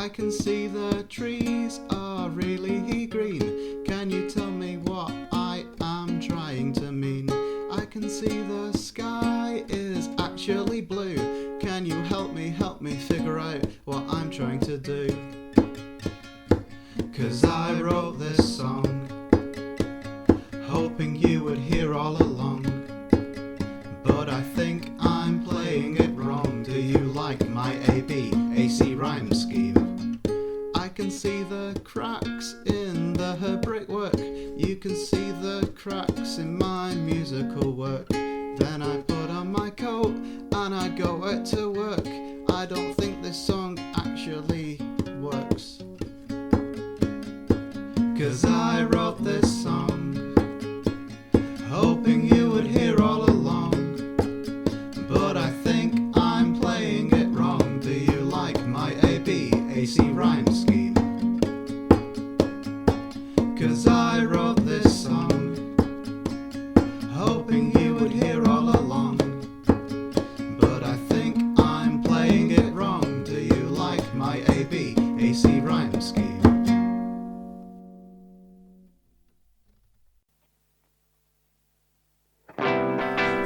I can see the trees are really green. Can you tell me what I am trying to mean? I can see the sky is actually blue. Can you help me figure out what I'm trying to do? 'Cause I wrote this song, hoping you would hear all along. But I think I'm playing it wrong. Do you like my AC rhyme scheme? I can see the cracks in the brickwork. You can see the cracks in my musical work. Then I put on my coat and I go out to work. I don't think this song actually works. 'Cause I wrote this song, hoping you would hear all along. But I think I'm playing it wrong. Do you like my AC rhyme scheme? 'Cause I wrote this song, hoping you would hear all along. But I think I'm playing it wrong. Do you like my AC rhyme scheme?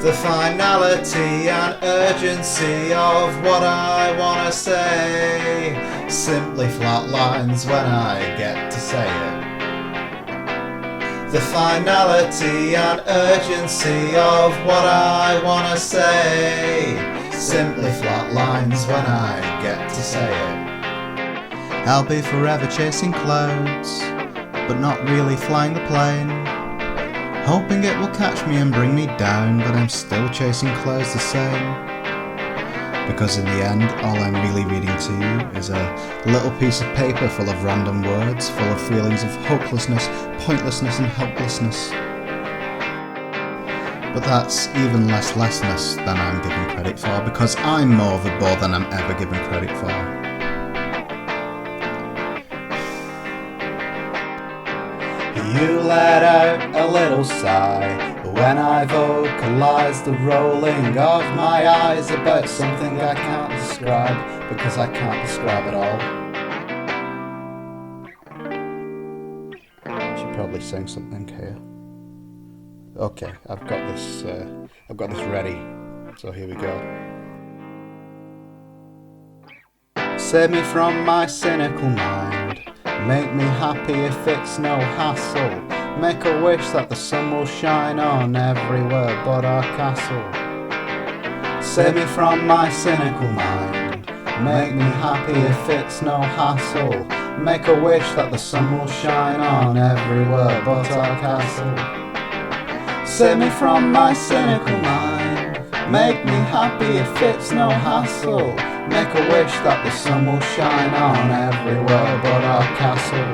The finality and urgency of what I wanna say simply flatlines when I get to say it. The finality and urgency of what I wanna say simply flatlines when I get to say it. I'll be forever chasing clouds, but not really flying the plane. Hoping it will catch me and bring me down, but I'm still chasing clouds the same. Because in the end, all I'm really reading to you is a little piece of paper full of random words, full of feelings of hopelessness, pointlessness and helplessness. But that's even less lessness than I'm given credit for, because I'm more of a bore than I'm ever given credit for. You let out a little sigh when I vocalise the rolling of my eyes about something I can't describe, because I can't describe it all. I should probably sing something here. Okay, I've got this ready, so here we go. Save me from my cynical mind. Make me happy if it's no hassle. Make a wish that the sun will shine on everywhere but our castle. Save me from my cynical mind. Make me happy if it's no hassle. Make a wish that the sun will shine on everywhere but our castle. Save me from my cynical mind. Make me happy if it's no hassle. Make a wish that the sun will shine on everywhere but our castle.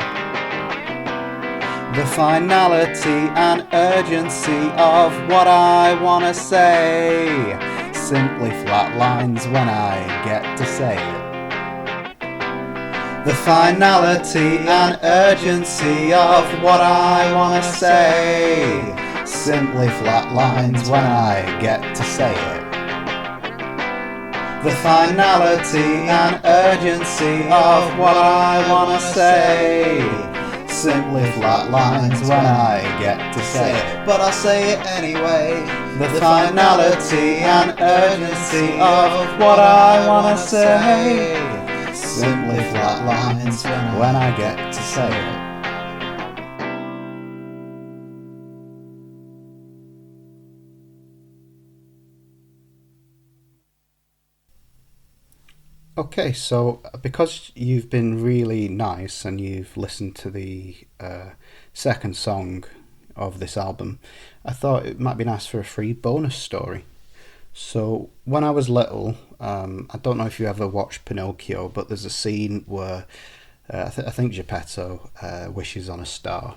The finality and urgency of what I wanna say simply flatlines when I get to say it. The finality and urgency of what I wanna say simply flatlines when I get to say it. The finality and urgency of what I wanna say simply flatlines when I get to say it, but I'll say it anyway. The finality and urgency of what I wanna say simply flatlines when I get to say it. Okay, so because you've been really nice and you've listened to the second song of this album, I thought it might be nice for a free bonus story. So when I was little, I don't know if you ever watched Pinocchio, but there's a scene where I think Geppetto wishes on a star.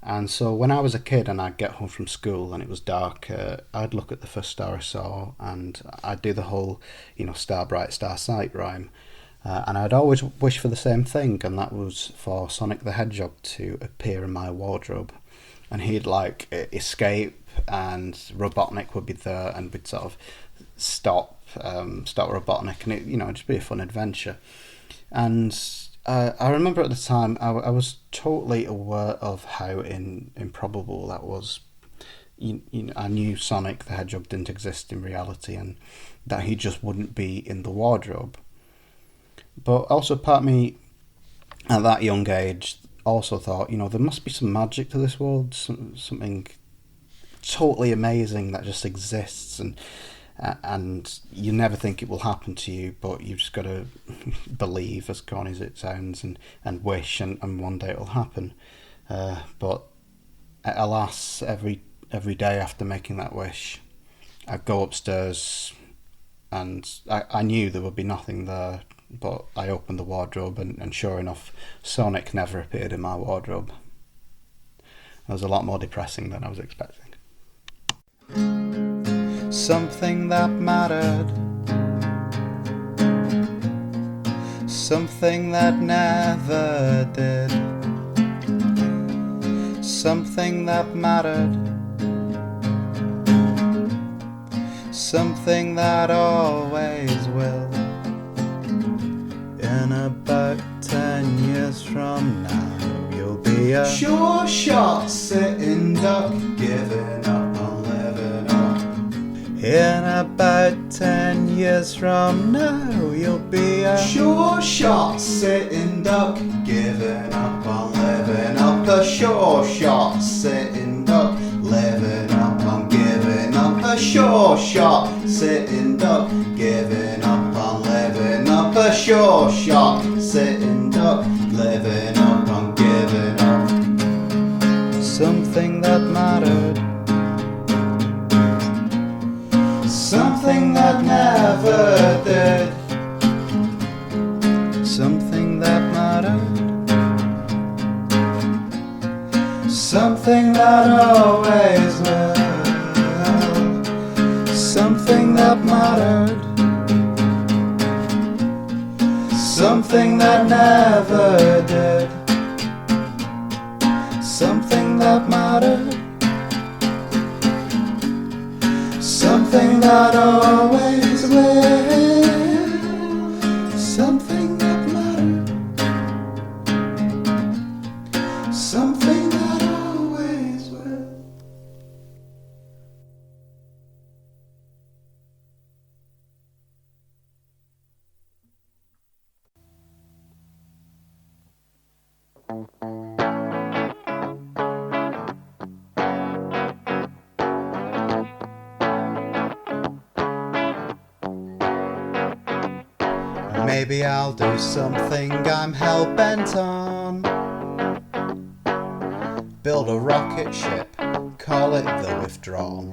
And so when I was a kid and I'd get home from school and it was dark, I'd look at the first star I saw and I'd do the whole, star bright, star sight rhyme. And I'd always wish for the same thing, and that was for Sonic the Hedgehog to appear in my wardrobe. And he'd escape and Robotnik would be there and we'd sort of stop Robotnik, and it'd just be a fun adventure. And I remember at the time I was totally aware of how improbable that was. I knew Sonic the Hedgehog didn't exist in reality and that he just wouldn't be in the wardrobe. But also part of me at that young age also thought, there must be some magic to this world, something totally amazing that just exists, and you never think it will happen to you, but you've just got to believe, as corny as it sounds, and wish, and one day it will happen. But alas, every day after making that wish, I'd go upstairs, and I knew there would be nothing there, but I opened the wardrobe, and sure enough, Sonic never appeared in my wardrobe. It was a lot more depressing than I was expecting. Something that mattered, something that never did, something that mattered, something that always will. In about 10 years from now, you'll be a sure shot sitting duck, giving up on living up. In about 10 years from now, you'll be a sure shot sitting duck, giving up on living up. A sure shot sitting duck, living up on giving up. A sure shot sitting duck, giving up on living up. A sure shot sitting duck, living up on giving up. Something that mattered, something that never did, something that mattered, something that always will, something that mattered, something that never did, something that mattered, something that always will, something that mattered, something that always will. Maybe I'll do something I'm hell-bent on. Build a rocket ship, call it the Withdrawn.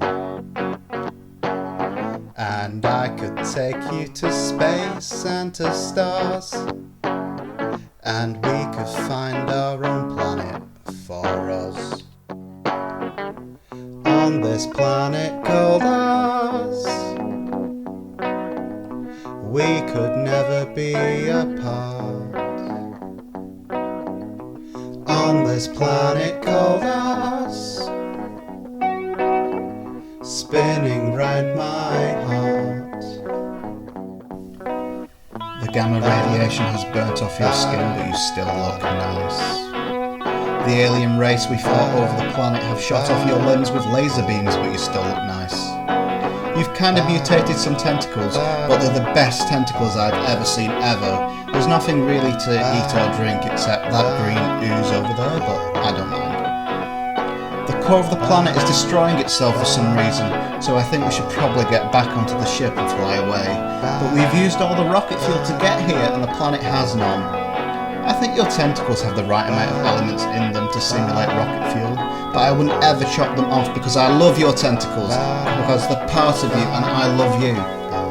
And I could take you to space and to stars, and we could find our own planet for us. On this planet called ours, we could never be apart. On this planet called ours, spinning round my heart. The gamma radiation has burnt off your skin, but you still look nice. The alien race we fought over the planet have shot off your limbs with laser beams, but you still look nice. You've kind of mutated some tentacles, but they're the best tentacles I've ever seen ever. There's nothing really to eat or drink except that green ooze over there, but I don't mind. The core of the planet is destroying itself for some reason, so I think we should probably get back onto the ship and fly away. But we've used all the rocket fuel to get here and the planet has none. I think your tentacles have the right amount of elements in them to simulate rocket fuel, but I wouldn't ever chop them off because I love your tentacles, because they're part of you and I love you,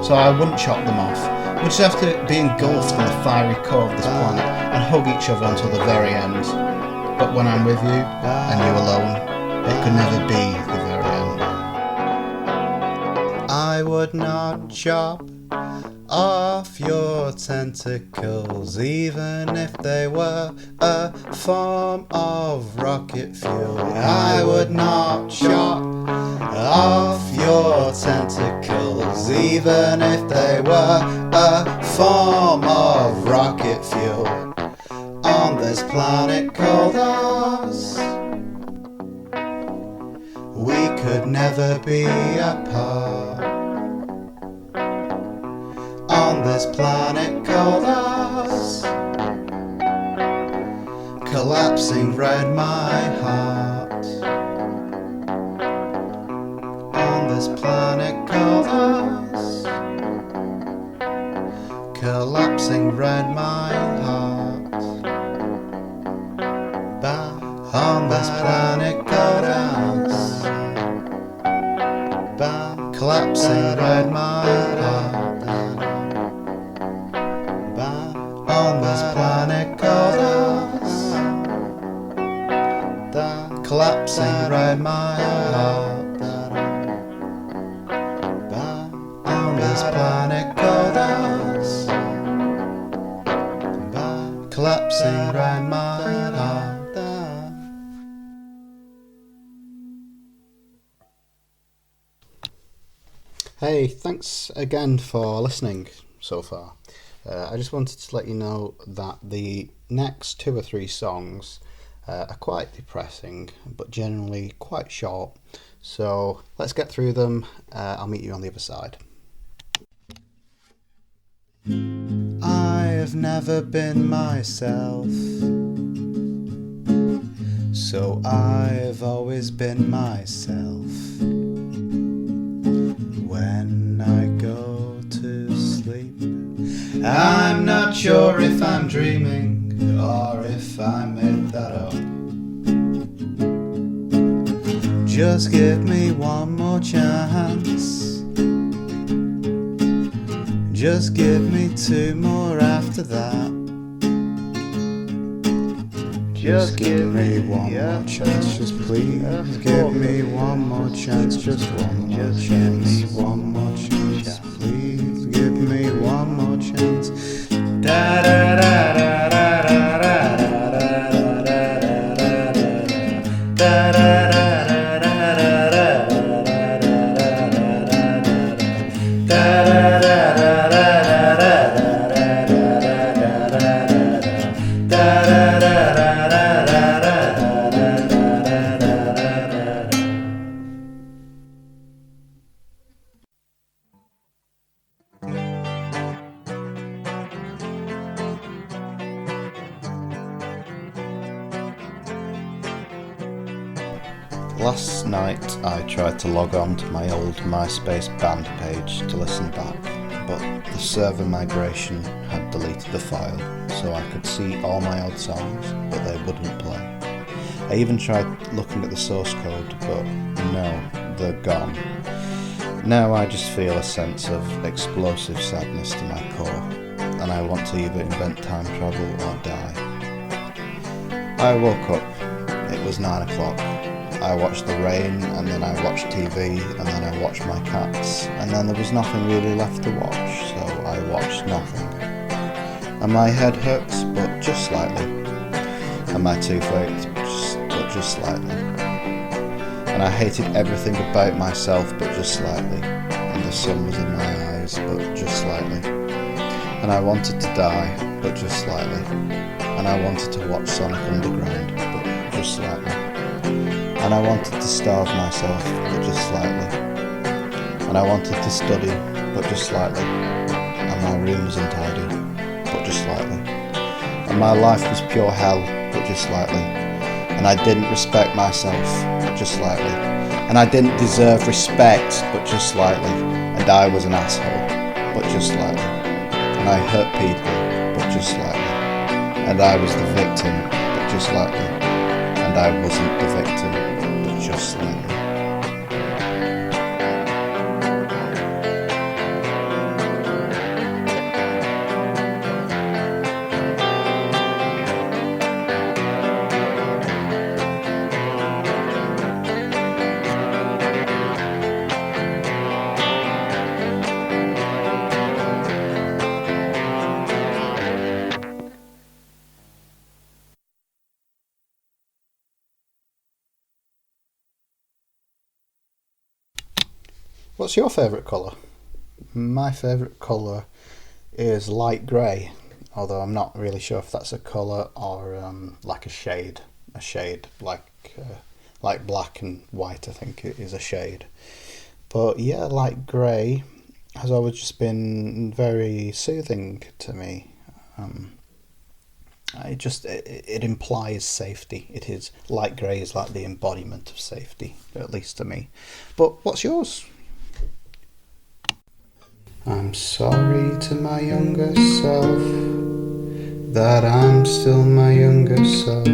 so I wouldn't chop them off. We just have to be engulfed in the fiery core of this planet and hug each other until the very end. But when I'm with you, and you alone, it could never be the very end. I would not chop off your tentacles, even if they were a form of rocket fuel. I would not chop off your tentacles, even if they were a form of rocket rocket fuel on this planet called ours. We could never be apart on this planet called ours. Collapsing red my heart on this planet called ours. Collapsing red my heart on this planet called ours. Collapsing red my heart on this planet called ours. Collapsing red my heart on this planet called ours. Collapsing red my heart. Hey, thanks again for listening so far. I just wanted to let you know that the next 2 or 3 songs are quite depressing, but generally quite short. So let's get through them. I'll meet you on the other side. I've never been myself, so I've always been myself. When I go to sleep, I'm not sure if I'm dreaming or if I made that up. Just give me one more chance. Just give me 2 more after that. Just give me one more chance, just please. Give me one more chance, just one more chance. One more chance, please. Give me one more chance. Da da da da da da da da da da da. Last night I tried to log on to my old MySpace band page to listen back, but the server migration had deleted the file, so I could see all my old songs, but they wouldn't play. I even tried looking at the source code, but no, they're gone. Now I just feel a sense of explosive sadness to my core, and I want to either invent time travel or die. I woke up, it was 9 o'clock. I watched the rain, and then I watched TV, and then I watched my cats, and then there was nothing really left to watch, so I watched nothing. And my head hurts, but just slightly. And my tooth ached, but just slightly. And I hated everything about myself, but just slightly. And the sun was in my eyes, but just slightly. And I wanted to die, but just slightly. And I wanted to watch Sonic Underground, but just slightly. And I wanted to starve myself, but just slightly. And I wanted to study, but just slightly. And my room was untidy, but just slightly. And my life was pure hell, but just slightly. And I didn't respect myself, but just slightly. And I didn't deserve respect, but just slightly. And I was an asshole, but just slightly. And I hurt people, but just slightly. And I was the victim, but just slightly. And I wasn't the victim, but just slightly. What's your favourite colour? My favourite colour is light grey. although I'm not really sure if that's a colour or like a shade like black and white. I think it is a shade. But yeah, light grey has always just been very soothing to me. It implies safety. It is, light grey is like the embodiment of safety, at least to me. But what's yours? I'm sorry to my younger self that I'm still my younger self.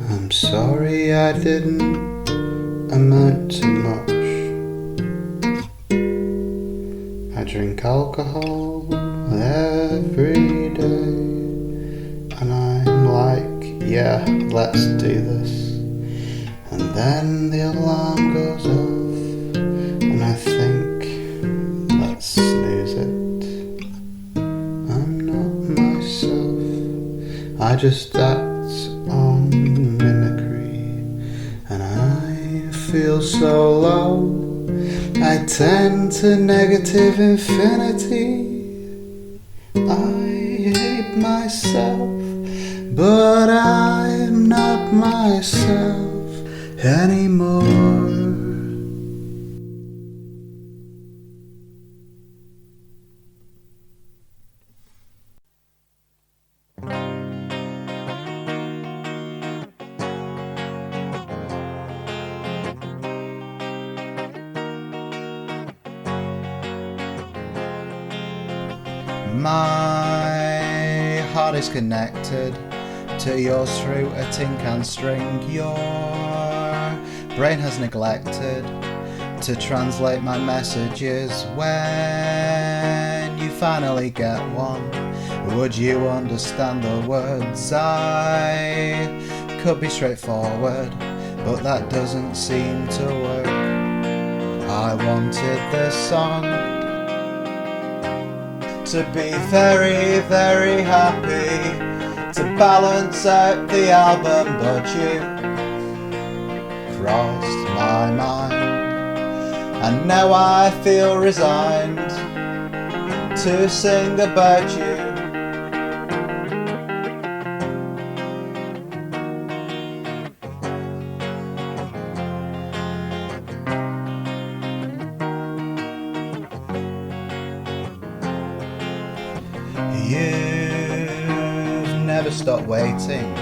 I'm sorry I didn't amount to much. I drink alcohol every day, and I'm like, yeah, let's do this. And then the alarm goes off, and I think, let's snooze it. I'm not myself, I just act on mimicry, and I feel so low, I tend to negative infinity. I hate myself, but I'm not myself anymore. My heart is connected to yours through a tin can string. Your brain has neglected to translate my messages. When you finally get one, would you understand the words? I could be straightforward, but that doesn't seem to work. I wanted this song to be very, very happy, to balance out the album, but you crossed my mind, and now I feel resigned to sing about you. You've never stopped waiting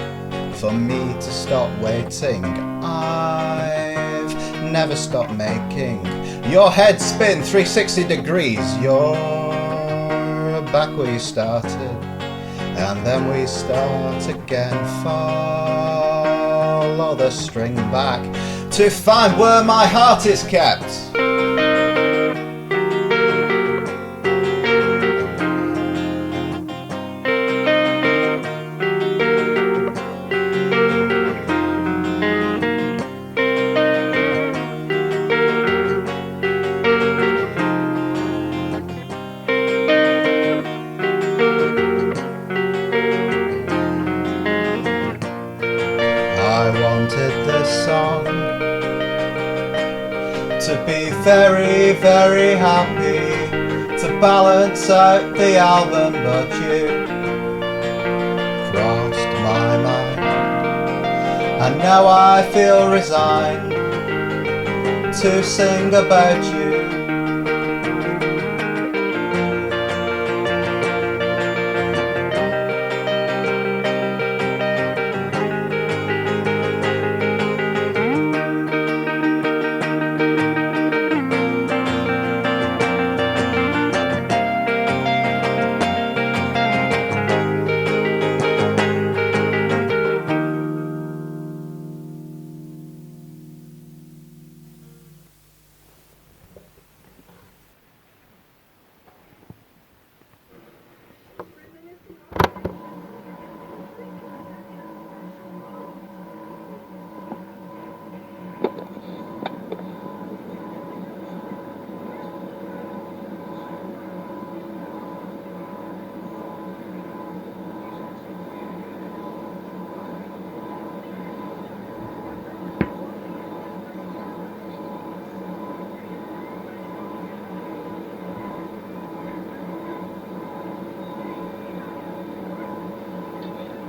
for me to stop waiting. I've never stopped making your head spin 360 degrees. You're back where you started, and then we start again. Follow the string back to find where my heart is kept. I wanted this song to be very, very happy, to balance out the album, but you crossed my mind, and now I feel resigned to sing about you.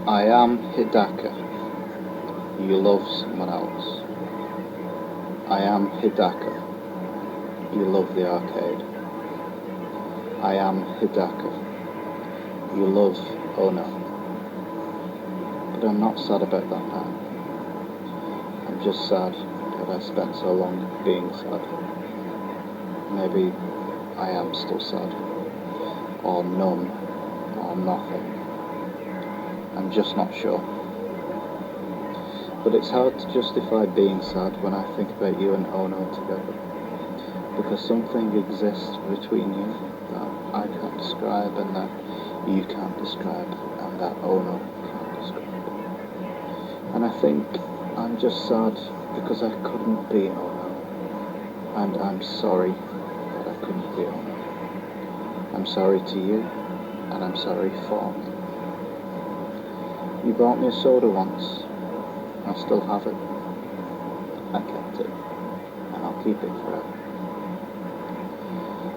I am Hidaka. You love someone else. I am Hidaka. You love the arcade. I am Hidaka. You love Ono. But I'm not sad about that now. I'm just sad that I spent so long being sad. Maybe I am still sad. Or numb. Or nothing. I'm just not sure. But it's hard to justify being sad when I think about you and Ono together. Because something exists between you that I can't describe and that you can't describe and that Ono can't describe. And I think I'm just sad because I couldn't be Ono. And I'm sorry that I couldn't be Ono. I'm sorry to you and I'm sorry for me. You bought me a soda once. I still have it. I kept it, and I'll keep it forever.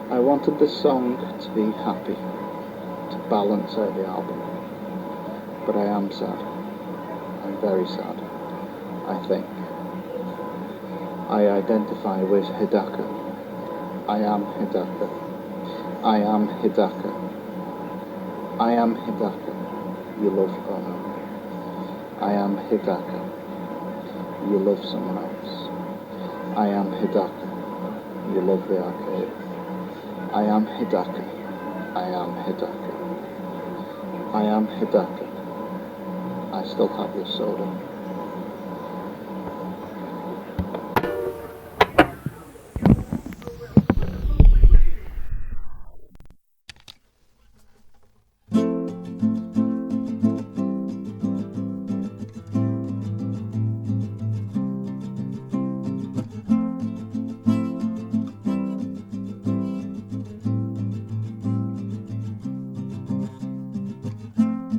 I wanted this song to be happy, to balance out the album, but I am sad. I'm very sad, I think. I identify with Hidaka. I am Hidaka. I am Hidaka. I am Hidaka. You love Ono. I am Hidaka. You love someone else. I am Hidaka. You love the arcade. I am Hidaka. I am Hidaka. I am Hidaka. I still have your soda.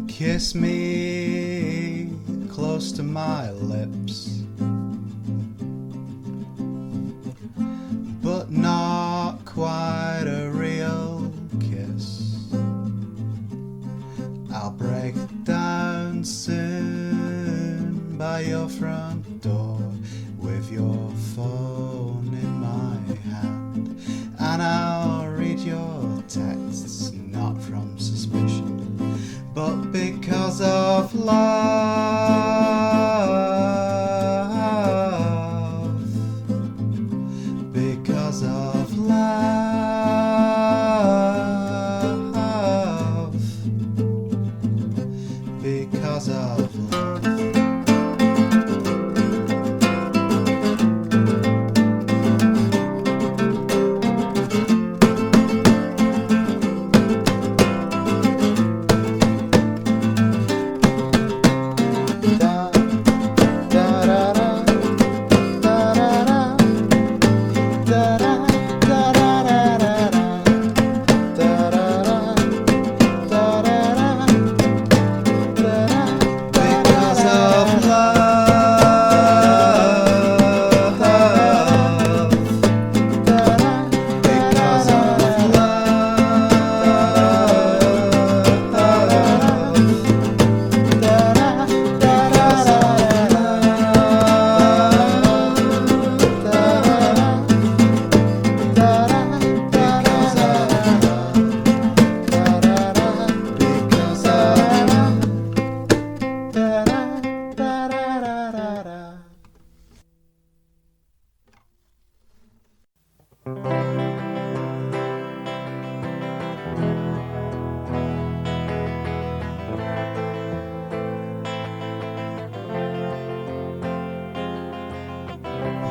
Kiss me close to my lips, but not quite a real kiss. I'll break down soon by your front door with your phone in my hand, and I'll read your texts not from suspicion but because of love, because of love, because of love.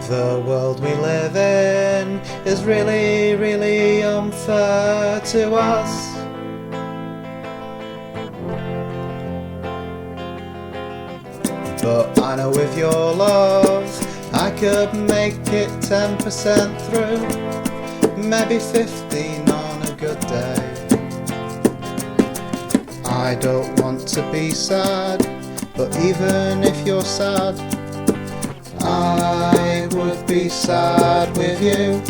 The world we live in is really, really unfair to us. But I know with your love I could make it 10% through, maybe 15 on a good day. I don't want to be sad, but even if you're sad, I would be sad with you.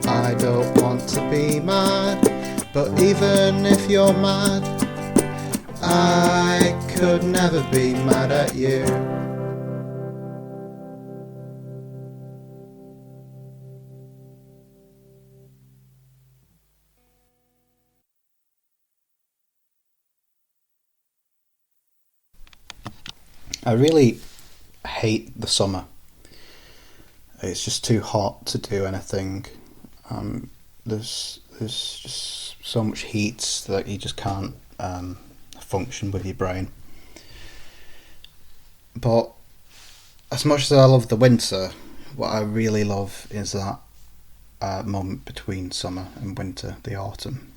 I don't want to be mad, but even if you're mad, I could never be mad at you. I really hate the summer. It's just too hot to do anything. There's just so much heat that you just can't function with your brain. But as much as I love the winter, what I really love is that moment between summer and winter, the autumn,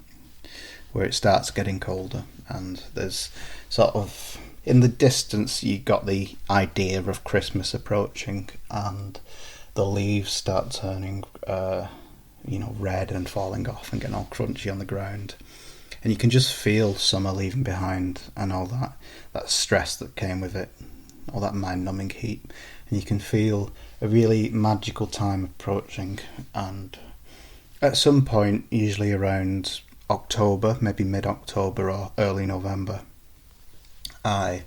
where it starts getting colder and there's sort of in the distance you got the idea of Christmas approaching, and the leaves start turning red and falling off and getting all crunchy on the ground, and you can just feel summer leaving behind and all that stress that came with it, all that mind-numbing heat, and you can feel a really magical time approaching. And at some point, usually around October, maybe mid-October or early November, I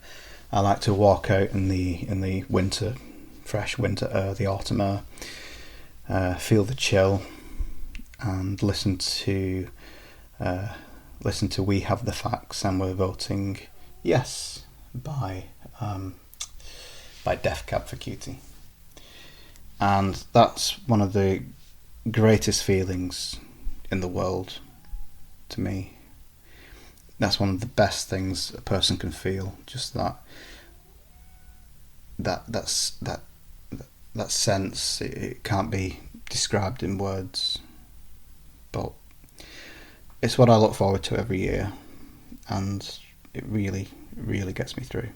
like to walk out in the winter, fresh winter air, the autumn air, feel the chill, and listen to We Have the Facts and We're Voting Yes by Death Cab for Cutie. And that's one of the greatest feelings in the world to me. That's one of the best things a person can feel. Just that sense. It can't be described in words, but it's what I look forward to every year, and it really, really gets me through.